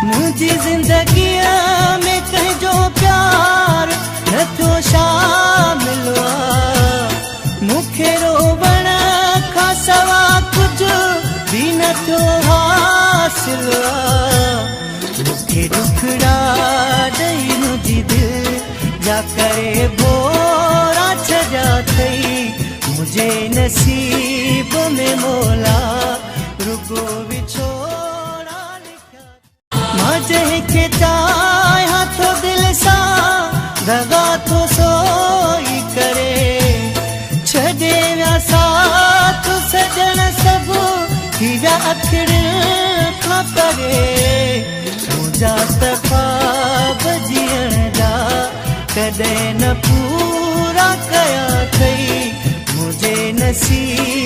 मुझी जिंदगीअ में कंहिंजो प्यार न थियो शामिल मूंखे रोवण खां सवा कुझु बि न थियो हासिल मूंखे दुखड़ा ॾेई मुंहिंजी दिलि जा करे भोरा छॾिया अथई मुंहिंजे नसीब में मोला रुगो विछोड़ा लिखिया मां जंहिंखे चाहियां थो दिलि सां दगा थो सोई करे छॾे विया साथ सॼण सभु थी विया अखिड़ खां परे मुंहिंजा त ख्वाब जीअण जा कॾहिं न पूरा कया अथई मुंहिंजे नसीब